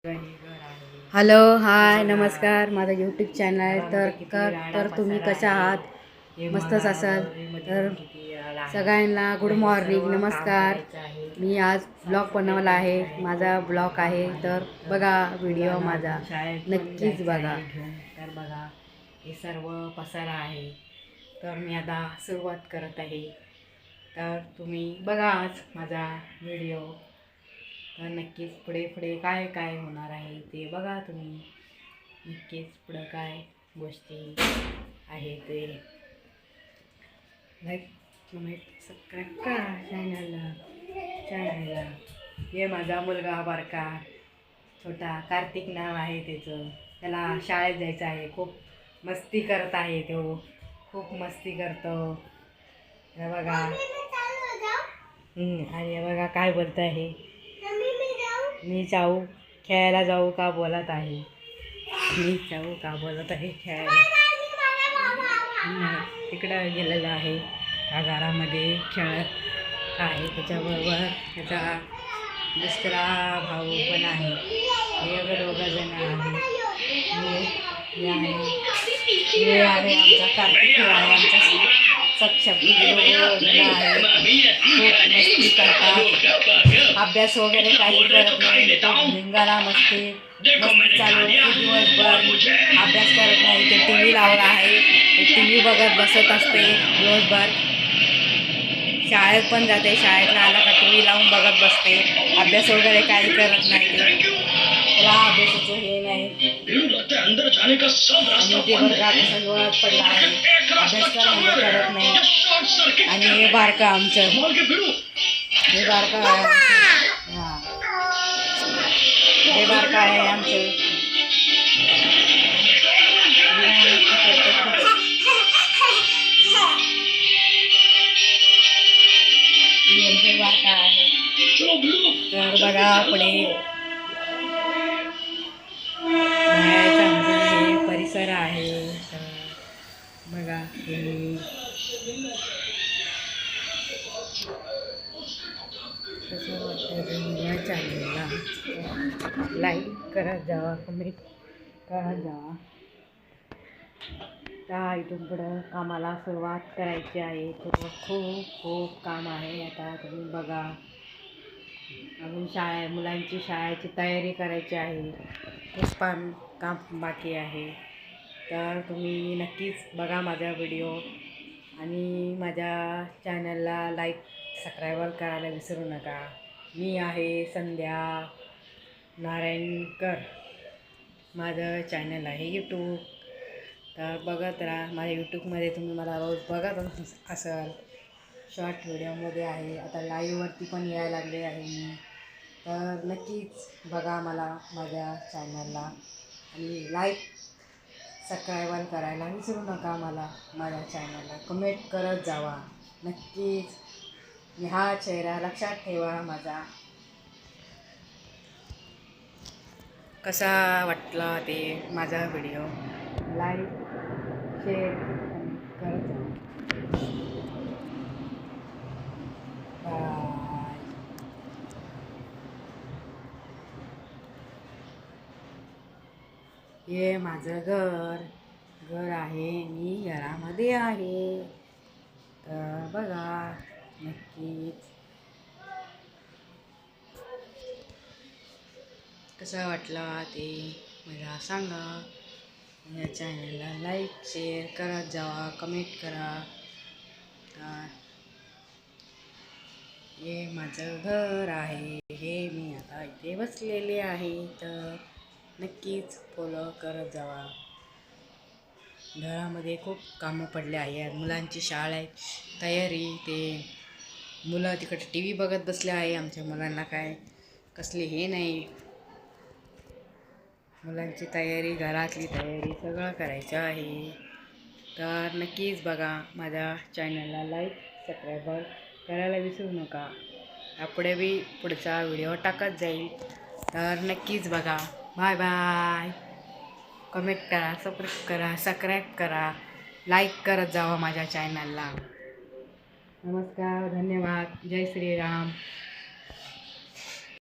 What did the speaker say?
Hello hi नमस्कार, माझा YouTube channel तर तुम्ही कशा आहात? मस्तच असाल तर सगळ्यांना गुड मॉर्निंग नमस्कार. मी आज ब्लॉग बनवला आहे, माझा ब्लॉग आहे तर बघा व्हिडिओ माझा नक्कीच बघा. तर बघा हे सर्व पसारा आहे, तर मी आता सुरुवात करत आहे. तर तुम्ही बघा आज माझा व्हिडिओ, तर नक्कीच पुढे पुढे काय काय होणार आहे ते बघा तुम्ही. नक्कीच पुढं काय गोष्टी आहे ते लाईक कमेंट सबस्क्राईब करा चॅनलला. हे माझा मुलगा बारका छोटा कार्तिक नाव आहे त्याचं, त्याला शाळेत जायचं आहे. खूप मस्ती करत आहे तो, खूप मस्ती करतो. हे बघा आणि हे बघा काय बोलत आहे, मी जाऊ खेळायला जाऊ का बोलत आहे, मी जाऊ का बोलत आहे खेळायला. तिकडं गेलेलं आहे, त्या घरामध्ये खेळत आहे. त्याच्याबरोबर त्याचा दुसरा भाऊ पण आहे. हे दोघं जण आहे. हे आहे आमचा कार्तिक आहे, आमचा सक्षम आहे. खूप मस्ती करतात, अभ्यास वगैरे काही करत नाही. भिंगाला मस्ती चालू दिवसभर अभ्यास करत नाही. ते टी व्ही लावला आहे, टी व्ही बघत बसत असते दिवसभर. शाळेत पण जाते, शाळेतला आला का टी व्ही लावून बघत बसते, अभ्यास वगैरे काही करत नाही. त्याला अभ्यासाचं हे नाही. आणि ते बघा कसं डोळ्यात पडला आहे, अभ्यास करत नाही. आणि हे बारका आमचं, हे बारका आहे. हां हे बारका आहे आमचं. बारका आहे. तर बघा पुढे बाहेरचा आमचा हे परिसर आहे. तर बघा तुम्ही कसं वाटतं या चॅनलला लाईक करत जावा, कमेंट करत जावा. त्या इथून पुढं कामाला सुरुवात करायची आहे. खूप खूप काम आहे. आता तुम्ही बघा, अजून मुलांची शाळेची तयारी करायची आहे, खूप पण काम बाकी आहे. तर तुम्ही नक्कीच बघा माझा व्हिडिओ आणि माझ्या चॅनलला लाईक सबस्क्राईब करायला विसरू नका. मी आहे संध्या नारायणकर, माझं चॅनल आहे यूट्यूब. तर बघत राहा माझ्या यूट्यूबमध्ये, तुम्ही मला रोज बघत असाल. शॉर्ट व्हिडिओमध्ये आहे, आता लाईव्हवरती पण यायला लागले आहे मी. तर नक्कीच बघा मला माझ्या चॅनलला आणि लाईक सबस्क्राईब करायला विसरू नका. मला माझ्या चॅनलला कमेंट करत जावा नक्कीच. हा चेहरा लक्षात ठेवा माझा. कसा वाटला ते माझा व्हिडिओ, लाईक शेअर करत जावा. बाय. हे माझं घर आहे, मी घरामध्ये आहे. तर बघा नक्कीच कसा वाटला ते मला सांगा. या चॅनलला लाईक शेअर करत जावा, कमेंट करा. तर हे माझं घर आहे, हे मी आता इथे बसलेले आहे. तर नक्कीच फॉलो करत जावा. घरामध्ये खूप कामं पडले आहे, मुलांची शाळा तयारी, ते मुलं तिकडे टी व्ही बघत बसले आहे. आमच्या मुलांना काय कसली हे नाही, मुलांची तयारी, घरातली तयारी सगळं करायचं आहे. तर नक्कीच बघा माझ्या चॅनलला लाईक सबस्क्राईब करायला विसरू नका. यापुढे बी पुढचा व्हिडिओ टाकत जाईल. तर नक्कीच बघा. Bye bye. कमेंट करा, सबस्क्राईब करा, लाईक करत जावा माझ्या चॅनलला. नमस्कार, धन्यवाद, जय श्रीराम.